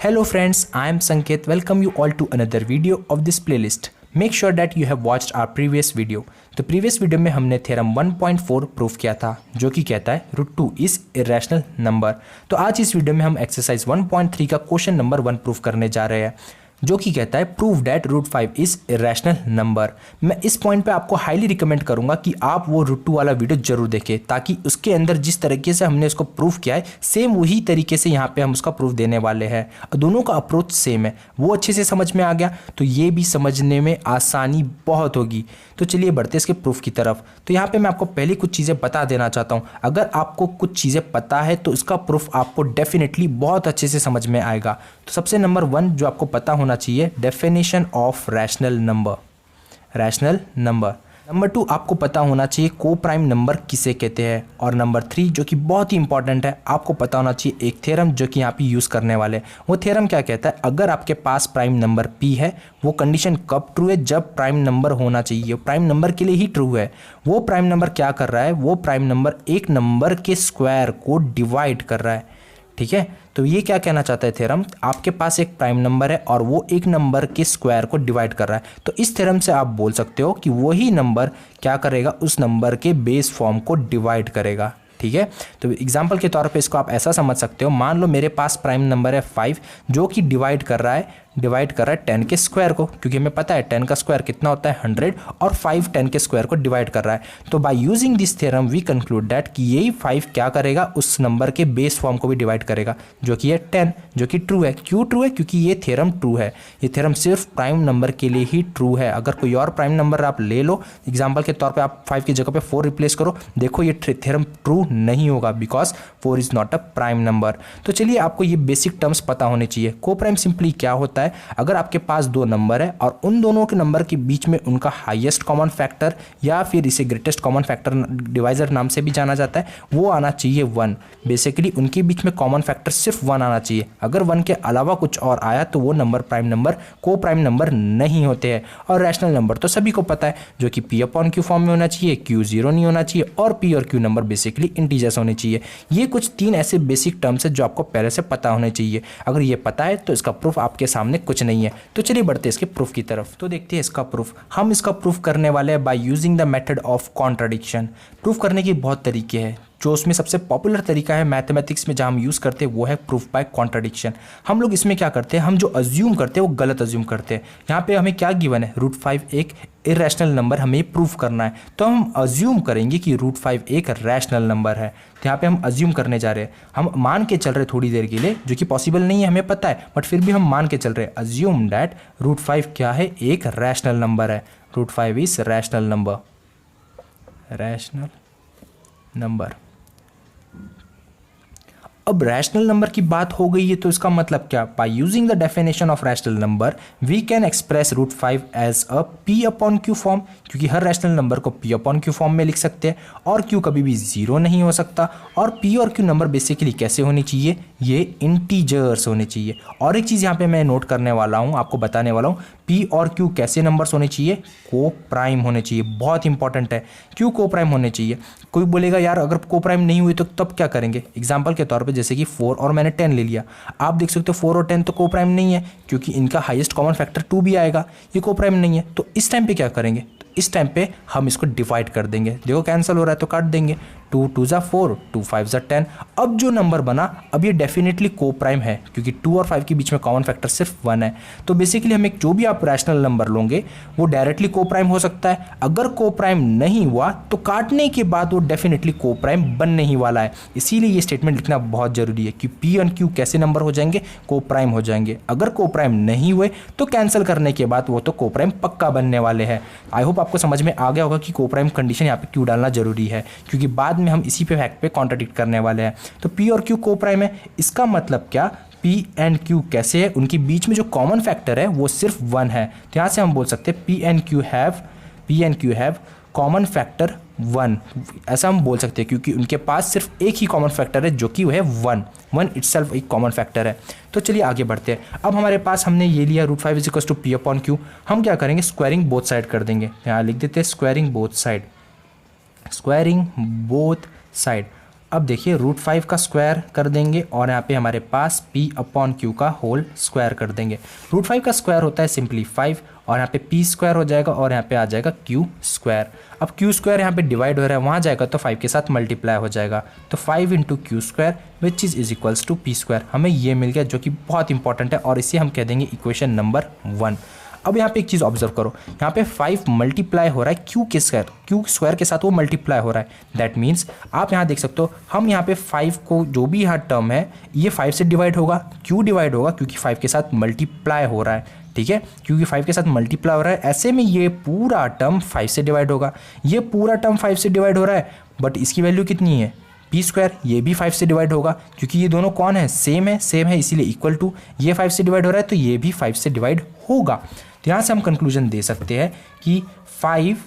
Hello friends, I am Sanket. Welcome you all to another video of this playlist. Make sure that you have watched our previous video. तो previous video में हमने theorem 1.4 proof किया था जो कि कहता है √2 इज इरेशनल नंबर। तो आज इस वीडियो में हम एक्सरसाइज 1.3 का क्वेश्चन नंबर 1 प्रूफ करने जा रहे हैं जो कि कहता है prove that √5 is irrational number. मैं इस पॉइंट पे आपको हाईली रिकमेंड करूंगा कि आप वो √2 वाला वीडियो जरूर देखें ताकि उसके अंदर जिस तरीके से हमने इसको प्रूफ किया है सेम वही तरीके से यहाँ पे हम उसका प्रूफ देने वाले हैं। दोनों का अप्रोच सेम है, वो अच्छे से समझ में आ गया तो ये भी समझने में आसानी बहुत होगी। तो चलिए बढ़ते इसके प्रूफ की तरफ। तो यहाँ पे मैं आपको पहले कुछ चीज़ें बता देना चाहता हूँ। अगर आपको कुछ चीज़ें पता है तो इसका प्रूफ आपको डेफिनेटली बहुत अच्छे से समझ में आएगा। तो सबसे नंबर 1 जो आपको पता होना चाहिए, definition of rational number. Rational number. Number 2 आपको पता होना चाहिए को प्राइम नंबर किसे कहते हैं। और नंबर 3 जो कि बहुत ही इंपॉर्टेंट है, आपको पता होना चाहिए एक थ्योरम जो कि यहाँ पे यूज़ करने वाले हैं। वो थ्योरम क्या कहता है, अगर आपके पास प्राइम नंबर p है वो कंडीशन कब ट्रू है, जब प्राइम नंबर होना चाहिए। प्राइम नंबर के लिए ही ट्रू है। वो प्राइम नंबर क्या कर रहा है, वो प्राइम नंबर एक नंबर के स्क्वायर को डिवाइड कर रहा है। ठीक है, तो ये क्या कहना चाहता है थ्योरम, आपके पास एक प्राइम नंबर है और वो एक नंबर के स्क्वायर को डिवाइड कर रहा है। तो इस थ्योरम से आप बोल सकते हो कि वही नंबर क्या करेगा, उस नंबर के बेस फॉर्म को डिवाइड करेगा। ठीक है, तो एग्जांपल के तौर पे इसको आप ऐसा समझ सकते हो, मान लो मेरे पास प्राइम नंबर है 5 जो कि डिवाइड कर रहा है 10 के स्क्वायर को, क्योंकि हमें पता है 10 का स्क्वायर कितना होता है 100 और 5 10 के स्क्वायर को डिवाइड कर रहा है। तो by using this theorem we conclude that कि यही 5 क्या करेगा, उस नंबर के बेस फॉर्म को भी डिवाइड करेगा जो कि है 10, जो कि ट्रू है। क्यों ट्रू है, क्योंकि ये थ्योरम ट्रू है। ये थ्योरम सिर्फ प्राइम नंबर के लिए ही ट्रू है। अगर कोई और प्राइम नंबर आप ले लो, एग्जाम्पल के तौर पर आप 5 की जगह पे 4 रिप्लेस करो, देखो ये थ्योरम ट्रू नहीं होगा because 4 is not a prime number. तो चलिए आपको ये बेसिक टर्म्स पता होने चाहिए। को प्राइम सिंपली क्या होता है, अगर आपके पास दो नंबर है और उन दोनों के नंबर के बीच में उनका हाईएस्ट कॉमन फैक्टर या फिर इसे ग्रेटेस्ट कॉमन फैक्टर डिवाइजर नाम से भी जाना जाता है, वो आना चाहिए 1। बेसिकली उनके बीच में कॉमन फैक्टर सिर्फ 1 आना चाहिए। अगर 1 के अलावा कुछ और आया तो वो नंबर प्राइम नंबर को प्राइम नंबर नहीं होते हैं। और रैशनल नंबर तो सभी को पता है जो कि p/q फॉर्म में होना चाहिए, q 0 नहीं होना चाहिए और p और q नंबर बेसिकली इंटीजर्स होने चाहिए। ये कुछ 3 ऐसे बेसिक टर्म्स है जो आपको पहले से पता होने चाहिए। अगर ये पता है तो इसका प्रूफ आपके सामने कुछ नहीं है। तो चलिए बढ़ते हैं इसके प्रूफ की तरफ। तो देखते हैं इसका प्रूफ। हम इसका प्रूफ करने वाले हैं bye using the method of contradiction. Proof करने के बहुत तरीके हैं, जो उसमें सबसे पॉपुलर तरीका है मैथमेटिक्स में जहाँ हम यूज़ करते हैं वो है प्रूफ बाय कॉन्ट्राडिक्शन। हम लोग इसमें क्या करते हैं, हम जो अज्यूम करते हैं वो गलत अज्यूम करते हैं। यहाँ पे हमें क्या गिवन है, √5 एक इरेशनल नंबर हमें प्रूफ करना है। तो हम अज्यूम करेंगे कि √5 एक रैशनल नंबर है। तो यहाँ पे हम अज्यूम करने जा रहे हैं, हम मान के चल रहे थोड़ी देर के लिए, जो कि पॉसिबल नहीं है हमें पता है, बट फिर भी हम मान के चल रहे हैं। अज्यूम डैट √5 क्या है, एक रैशनल नंबर है। √5 is rational number. Rational number. अब रैशनल नंबर की बात हो गई है तो इसका मतलब क्या, by using the definition of rational number we can express √5 as a p/q form, क्योंकि हर रैशनल नंबर को p/q फॉर्म में लिख सकते हैं और q कभी भी 0 नहीं हो सकता। और p और q नंबर बेसिकली कैसे होनी चाहिए, ये इंटीजर्स होने चाहिए। और एक चीज़ यहाँ पे मैं नोट करने वाला हूँ, आपको बताने वाला हूँ, p और q कैसे नंबर्स होने चाहिए, को प्राइम होने चाहिए। बहुत इंपॉर्टेंट है, क्यों को प्राइम होने चाहिए। कोई बोलेगा यार अगर को प्राइम नहीं हुई तो तब क्या करेंगे। एग्जाम्पल के तौर पे जैसे कि 4 और मैंने 10 ले लिया, आप देख सकते हो 4 और 10 तो को प्राइम नहीं है क्योंकि इनका हाईएस्ट कॉमन फैक्टर 2 भी आएगा, ये को प्राइम नहीं है। तो इस टाइम पे क्या करेंगे, इस टाइम पे हम इसको डिवाइड कर देंगे। देखो कैंसिल हो रहा है तो काट देंगे, 2 2 ज़ा 4, 2 5 ज़ा 10। अब जो नंबर बना, अब ये डेफिनेटली को प्राइम है क्योंकि 2 और 5 के बीच में कॉमन फैक्टर सिर्फ 1 है। तो बेसिकली हमें जो भी आप रैशनल नंबर लोगे वो डायरेक्टली को प्राइम हो सकता है। अगर को प्राइम नहीं हुआ तो काटने के बाद वो डेफिनेटली को प्राइम बनने ही वाला है। इसीलिए ये स्टेटमेंट लिखना बहुत जरूरी है कि p और q कैसे नंबर हो जाएंगे, को प्राइम हो जाएंगे। अगर को प्राइम नहीं हुए तो कैंसिल करने के बाद वो तो को प्राइम पक्का बनने वाले हैं। आई होप आपको समझ में आ गया होगा कि को प्राइम कंडीशन यहाँ पे क्यों डालना जरूरी है, क्योंकि बाद में हम इसी पे फैक्ट पे कॉन्ट्राडिक्ट करने वाले हैं। तो p और q को प्राइम है, इसका मतलब क्या, p एंड q कैसे है, उनके बीच में जो कॉमन फैक्टर है वो सिर्फ 1 है। तो यहाँ से हम बोल सकते हैं p and q have common factor 1, ऐसा हम बोल सकते हैं क्योंकि उनके पास सिर्फ एक ही कॉमन फैक्टर है जो कि वह है 1 इटसेल्फ एक कॉमन फैक्टर है। तो चलिए आगे बढ़ते हैं। अब हमारे पास हमने ये लिया √5 इज इक्वल टू p/q। हम क्या करेंगे, स्क्वायरिंग बोथ साइड कर देंगे। यहाँ लिख देते हैं squaring both side, squaring both side. अब देखिए √5 का स्क्वायर कर देंगे और यहाँ पे हमारे पास p अपॉन q का होल स्क्वायर कर देंगे। √5 का स्क्वायर होता है सिंपली 5 और यहाँ पे p स्क्वायर हो जाएगा और यहाँ पे आ जाएगा q स्क्वायर। अब q स्क्वायर यहाँ पे डिवाइड हो रहा है, वहाँ जाएगा तो 5 के साथ मल्टीप्लाई हो जाएगा, तो 5 into q square which is equals to p square. हमें ये मिल गया जो कि बहुत इंपॉर्टेंट है और इसे हम कह देंगे इक्वेशन नंबर 1। अब यहाँ पे एक चीज़ ऑब्जर्व करो, यहाँ पे 5 मल्टीप्लाई हो रहा है क्यू स्क्वायर के साथ वो मल्टीप्लाई हो रहा है। दैट मीन्स आप यहाँ देख सकते हो, हम यहाँ पे 5 को जो भी यहाँ टर्म है ये 5 से डिवाइड होगा, क्यों डिवाइड होगा क्योंकि 5 के साथ मल्टीप्लाई हो रहा है, ठीक है, क्योंकि 5 के साथ मल्टीप्लाई हो रहा है, ऐसे में ये पूरा टर्म 5 से डिवाइड होगा। ये पूरा टर्म 5 से डिवाइड हो रहा है बट इसकी वैल्यू कितनी है p स्क्वायर, ये भी 5 से डिवाइड होगा क्योंकि ये दोनों कौन है, सेम है इसीलिए इक्वल टू, ये 5 से डिवाइड हो रहा है तो ये भी 5 से डिवाइड होगा। तो यहाँ से हम कंक्लूजन दे सकते हैं कि 5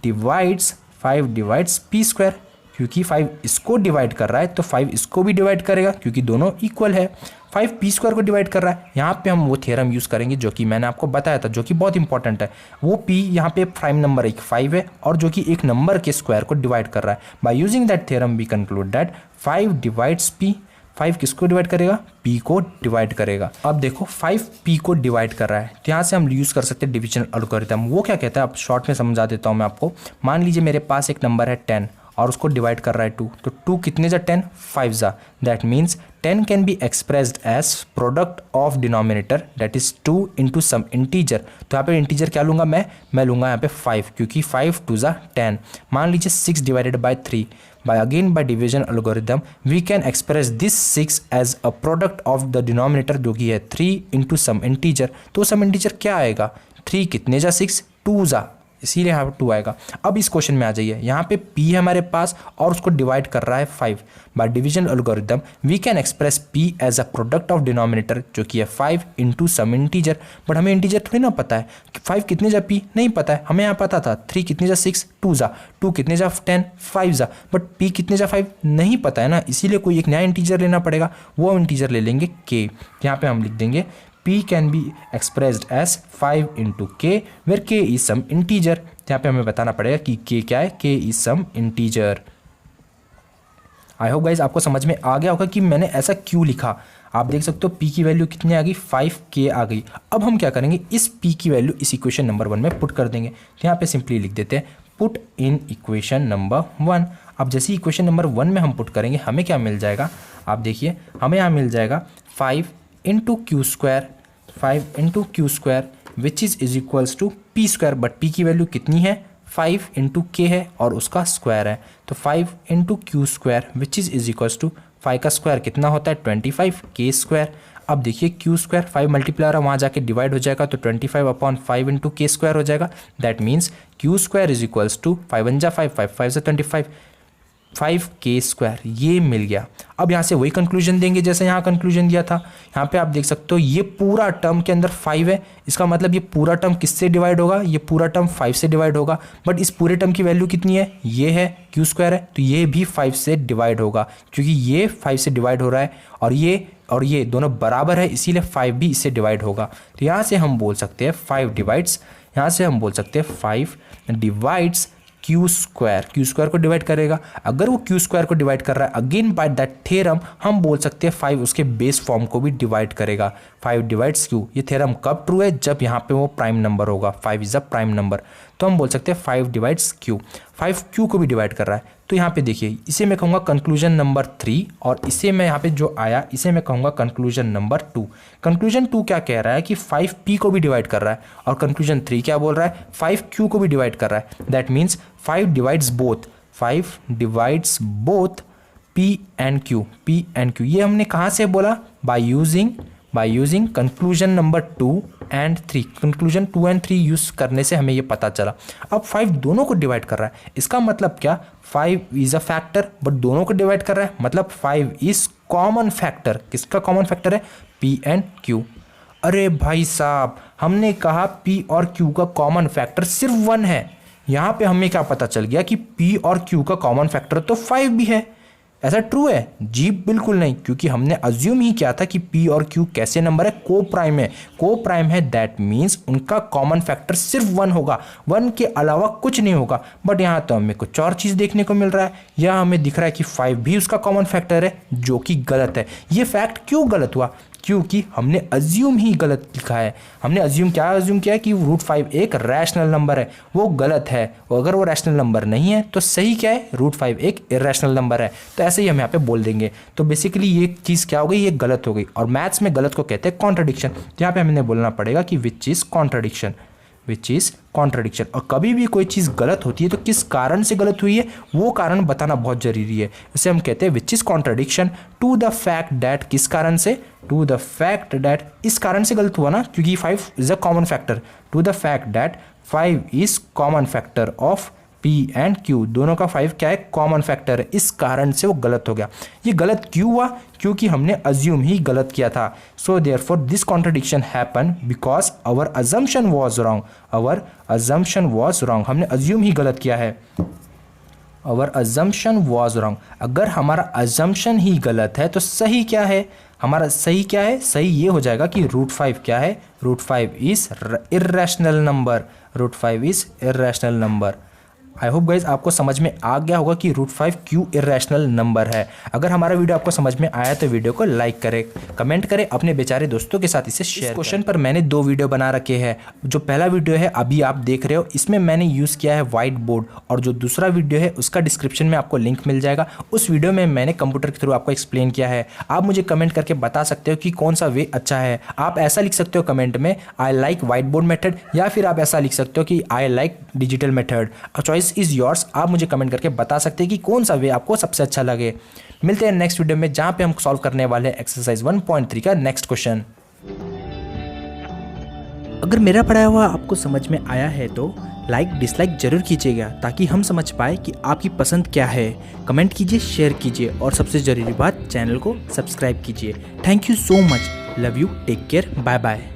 डिवाइड्स p स्क्वायर, क्योंकि 5 इसको डिवाइड कर रहा है तो 5 इसको भी डिवाइड करेगा क्योंकि दोनों इक्वल है। 5 p स्क्वायर को डिवाइड कर रहा है, यहाँ पे हम वो थ्योरम यूज़ करेंगे जो कि मैंने आपको बताया था, जो कि बहुत इंपॉर्टेंट है। वो p यहाँ पे प्राइम नंबर एक 5 है और जो कि एक नंबर के स्क्वायर को डिवाइड कर रहा है। By using that theorem we conclude that 5 divides p, 5 किसको डिवाइड करेगा, p को डिवाइड करेगा। अब देखो 5 p को डिवाइड कर रहा है तो यहाँ से हम यूज़ कर सकते हैं डिविजन एल्गोरिथम। वो क्या कहता है, अब शॉर्ट में समझा देता हूँ मैं आपको। मान लीजिए मेरे पास एक नंबर है 10 और उसको डिवाइड कर रहा है 2, तो 2 कितने जा 10, 5 जा। That means 10 can be expressed as product of denominator that is 2 into some integer. तो यहाँ पे इंटीजर क्या लूँगा मैं लूँगा यहाँ पे 5 क्योंकि 5 2 जा 10। मान लीजिए 6 divided by 3, by division algorithm we can express this 6 as a product of the denominator जो कि है 3 into some integer। तो सम इंटीजर क्या आएगा, 3 कितने जा 6, 2 जा, इसीलिए यहाँ पे 2 आएगा। अब इस क्वेश्चन में आ जाइए, यहाँ पे p है हमारे पास और उसको डिवाइड कर रहा है 5। By division algorithm we can express p as a product of denominator जो कि है 5 इंटू सम इंटीजर। बट हमें इंटीजर थोड़ी ना पता है, 5 कितने जा p नहीं पता है, हमें यहाँ पता था 3 कितने जा 6, 2 जा, 2 कितने जा 10, 5 जा, बट p कितने जा 5 नहीं पता है ना, इसीलिए कोई एक नया इंटीजर लेना पड़ेगा। वो इंटीजर ले लेंगे k। यहाँ पे हम लिख देंगे p can be expressed as 5 into k where k is some integer। यहाँ पे हमें बताना पड़ेगा कि k क्या है, k is some integer। I hope guys आपको समझ में आ गया होगा कि मैंने ऐसा क्यों लिखा। आप देख सकते हो p की वैल्यू कितनी आ गई, 5k आ गई। अब हम क्या करेंगे, इस p की वैल्यू इस इक्वेशन नंबर 1 में पुट कर देंगे। तो यहाँ पे सिंपली लिख देते हैं पुट इन इक्वेशन नंबर 1। अब जैसे इक्वेशन नंबर 1 में हम पुट करेंगे हमें क्या मिल जाएगा, आप देखिए हमें यहाँ मिल जाएगा 5 into q square, 5 into q square which is equals to p square. But p की वैल्यू कितनी है, 5 इंटू के है और उसका स्क्वायर है, तो 5 into q square which is equals to 5 का स्क्वायर कितना होता है 25 के स्क्वायर। अब देखिए क्यू स्क्वायर 5 मल्टीप्लाई रहा, वहाँ जाके डिवाइड हो जाएगा तो 25 अपॉन 5 इंटू के स्क्वायर हो जाएगा। That means q square is equals to 5 1 जा 5, 5 5 जा 25, 5k स्क्वायर ये मिल गया। अब यहाँ से वही कंक्लूजन देंगे जैसे यहाँ कंक्लूजन दिया था। यहाँ पे आप देख सकते हो ये पूरा टर्म के अंदर 5 है, इसका मतलब ये पूरा टर्म किससे डिवाइड होगा, ये पूरा टर्म 5 से डिवाइड होगा। बट इस पूरे टर्म की वैल्यू कितनी है, ये है क्यू स्क्वायर है, तो ये भी 5 से डिवाइड होगा क्योंकि ये 5 से डिवाइड हो रहा है और ये दोनों बराबर है, इसीलिए 5 भी इससे डिवाइड होगा। तो यहाँ से हम बोल सकते हैं 5 डिवाइड्स, यहाँ से हम बोल सकते हैं 5 डिवाइड्स क्यू स्क्वायर को डिवाइड करेगा। अगर वो क्यू स्क्वायर को डिवाइड कर रहा है अगेन बाय दैट थ्योरम हम बोल सकते हैं 5 उसके बेस फॉर्म को भी डिवाइड करेगा। 5 डिवाइड्स क्यू, ये थ्योरम कब ट्रू है, जब यहाँ पे वो प्राइम नंबर होगा, 5 इज अ प्राइम नंबर। तो हम बोल सकते हैं 5 डिवाइड्स क्यू, 5 क्यू को भी डिवाइड कर रहा है। तो यहाँ पे देखिए इसे मैं कहूँगा कंक्लूजन नंबर 3 और इसे मैं यहाँ पे जो आया इसे मैं कहूँगा कंक्लूजन नंबर 2। कंक्लूजन 2 क्या कह रहा है कि 5p को भी डिवाइड कर रहा है और कंक्लूजन 3 क्या बोल रहा है 5q को भी डिवाइड कर रहा है। That means 5 divides both p and q। ये हमने कहाँ से बोला, by using conclusion number 2 and 3। Conclusion 2 and 3 use करने से हमें ये पता चला। अब 5 दोनों को डिवाइड कर रहा है, इसका मतलब क्या, 5 इज अ फैक्टर बट दोनों को डिवाइड कर रहा है, मतलब 5 इज कॉमन फैक्टर। किसका कॉमन फैक्टर है, p एंड q। अरे भाई साहब हमने कहा p और q का कॉमन फैक्टर सिर्फ 1 है, यहाँ पे हमें क्या पता चल गया कि p और q का कॉमन फैक्टर तो 5 भी है। ऐसा ट्रू है? जी बिल्कुल नहीं, क्योंकि हमने अज्यूम ही किया था कि P और Q कैसे नंबर है, को प्राइम है। को प्राइम है दैट मीन्स उनका कॉमन फैक्टर सिर्फ 1 होगा, 1 के अलावा कुछ नहीं होगा। बट यहाँ तो हमें कुछ और चीज़ देखने को मिल रहा है। यहाँ हमें दिख रहा है कि 5 भी उसका कॉमन फैक्टर है, जो कि गलत है। ये फैक्ट क्यों गलत हुआ? क्योंकि हमने अज्यूम ही गलत लिखा है। हमने अज्यूम क्या अज्यूम किया है कि √5 एक रैशनल नंबर है, वो गलत है। और अगर वो रैशनल नंबर नहीं है तो सही क्या है? √5 एक इरेशनल नंबर है। तो ऐसे ही हम यहाँ पे बोल देंगे। तो बेसिकली ये चीज़ क्या हो गई? ये गलत हो गई। और मैथ्स में गलत को कहते हैं कॉन्ट्रडिक्शन। यहाँ पे हमें बोलना पड़ेगा कि विच is contradiction, which is contradiction. और कभी भी कोई चीज़ गलत होती है तो किस कारण से गलत हुई है वो कारण बताना बहुत ज़रूरी है। इसे हम कहते हैं which is contradiction to the fact that, किस कारण से? टू द फैक्ट दैट, इस कारण से गलत हुआ ना, क्योंकि 5 is a common factor. To the fact that 5 is common factor of P and Q, दोनों का 5 क्या है? कॉमन फैक्टर है। इस कारण से वो गलत हो गया। ये गलत क्यों हुआ? क्योंकि हमने अज्यूम ही गलत किया था। So therefore this contradiction happen because our assumption was wrong. Our assumption was wrong, हमने अज्यूम ही गलत किया है। आवर अजम्पशन वॉज रॉन्ग, अगर हमारा अजम्पशन ही गलत है तो सही क्या है? हमारा सही क्या है? सही ये हो जाएगा कि √5 क्या है? √5 is irrational number. √5 is irrational number. I hope guys आपको समझ में आ गया होगा कि √5 क्यों इरेशनल नंबर है। अगर हमारा वीडियो आपको समझ में आया तो वीडियो को लाइक करें, कमेंट करें, अपने बेचारे दोस्तों के साथ इसे शेयर। क्वेश्चन पर मैंने 2 वीडियो बना रखे हैं। जो पहला वीडियो है अभी आप देख रहे हो, इसमें मैंने यूज़ किया है व्हाइट बोर्ड, और जो दूसरा वीडियो है उसका डिस्क्रिप्शन में आपको लिंक मिल जाएगा। उस वीडियो में मैंने कंप्यूटर के थ्रू आपको एक्सप्लेन किया है। आप मुझे कमेंट करके बता सकते हो कि कौन सा वे अच्छा है। आप ऐसा लिख सकते हो कमेंट में I like white board method, या फिर आप ऐसा लिख सकते हो कि I like digital method. Choice is yours. आप मुझे कमेंट करके बता सकते हैं कि कौन सा वे आपको सबसे अच्छा लगे। मिलते हैं नेक्स्ट वीडियो में, जहां पे हम सॉल्व करने वाले हैं एक्सरसाइज 1.3 का नेक्स्ट क्वेश्चन। अगर मेरा पढ़ाया हुआ आपको समझ में आया है तो लाइक डिसलाइक जरूर कीजिएगा, ताकि हम समझ पाए कि आपकी पसंद क्या है। कमेंट कीजिए, शेयर कीजिए, और सबसे जरूरी बात, चैनल को सब्सक्राइब कीजिए। Thank you so much, love you, take care, bye bye.